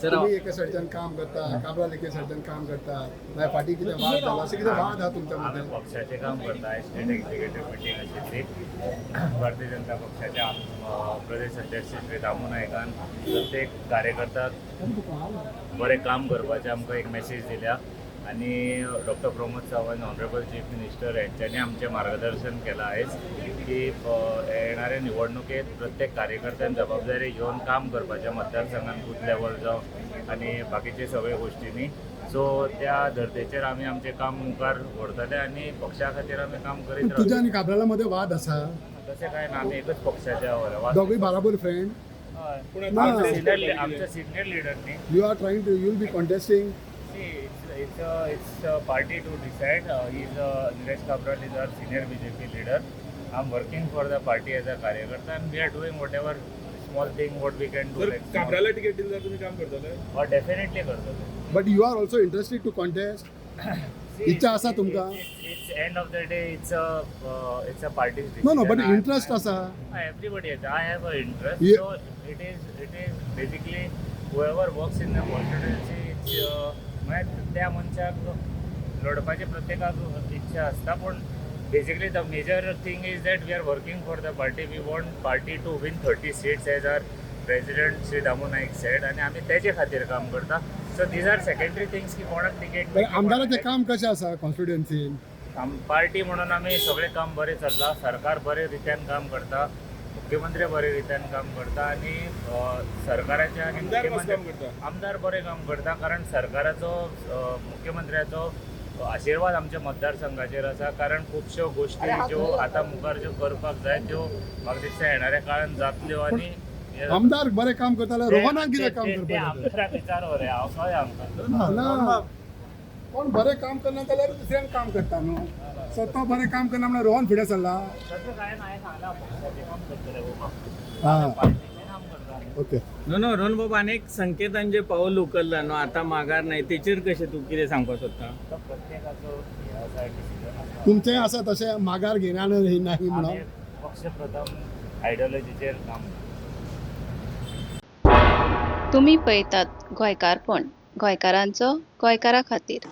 तुम्ही एके सायडीच्यान काम करता, काबराल एके सायडीच्यान काम करता, मागीर फाटीं कितें वाद जालो अशें कितें वाद आहा तुमच्या आम्ही मदें? पक्षाचे काम करता स्टेट एक्झिक्युटिव्ह मिटींग आशिल्ली भारतीय जनता पक्षाच्या प्रदेश अध्यक्ष श्री दामू नायकान प्रत्येक कार्यकर्त्याक बरें काम करपाचें आमकां एक मेसेज दिल्या आणि doctor Pramod Sawant honourable chief minister यांच्यानी आमचे मार्गदर्शन केलं आहे की येणाऱ्या निवडणुकीत प्रत्येक कार्यकर्त्यान जबाबदारी घेऊन काम करपाचें मतदारसंघात बूथ लेवल जावं आणि बाकीचे सगळे गोष्टींनी सो त्या धर्तेचेर आमी आमचें काम मुखार व्हरतले आनी पक्षा खातीर आमी काम करीत तुझ्या रावतले. आनी काबराला मध्ये वाद आसा? तशें काय ना आमी एकच पक्षाच्या वाद दोगूय बाराबर फ्रेंड? आमच्या सिनियर लिडरनी you are trying to you will be contesting? it's a party to decide. Nilesh Kabral is our senior BJP leader. I'm working for the party as a karyakarta and we are doing whatever small thing what we can do. काबराला ticket दिलं तर तुम्ही काम करताले? Or definitely करतो. But you are also interested to contest? इच्छा आसा तुमकां? It's end of the day it's a party's decision. No no but interest आसा? Everybody has. I have an interest. Yeah. So it is basically whoever works in the constituency. त्या मनशाक लढपाची प्रत्येकाक इच्छा असता पण basically the major thing is that we are working for the party. We want party to win 30 seats as our president Shri Damu Naik said आणि आम्ही त्याचे खातीर काम करता. So these are secondary things की कोणाक तिकेट आमदाराचें काम कशें आसा कॉन्स्टिट्युएन्सीन? पार्टी म्हणून आम्ही सगळे काम बरें चल्ला. सरकार बरे रित्यान काम करता, मुख्यमंत्री बरे रित्यान काम करता आणि सरकाराच्या आणि आमदार बरे काम करता कारण सरकाराचो मुख्यमंत्र्याचो आशीर्वाद आमच्या मतदारसंघाचेर आसा. कारण खुबश्यो गोष्टी ज्यो आतां मुखार ज्यो करपाक जाय त्यो म्हाका दिसता येणाऱ्या काळान जातल्यो आणि आमदार बरें काम करता जाल्यार रोहनाक कितें काम ते करपाक आमदाराक विचार रे हांव कळ्ळें आमकां. ना कोण बरें काम करना जाल्यार दुसऱ्यान काम करता न्हू. सो तो बरें काम करना म्हणल्यार रोहन फुडें सरला? तसं काय नाही सांगला पक्षाचे काम करतले हां पार्टीचे काम करता. ओके. नो रोहन बाबा अनेक संकेतांचे पाऊल उखलला नो आता माघार नाही तेचेर कशें तूं कितें सांगपाक सोदता? तो प्रत्येकाचो हे आसा डिसिजन आसा. तुमचें आसा तशें माघार घेणार नाही म्हणून? आमी पक्ष प्रथम आयडियोलॉजीचेर काम तुम्ही पळयतात गोंयकारपण, गोंयकारांचो गोंयकारा खातीर.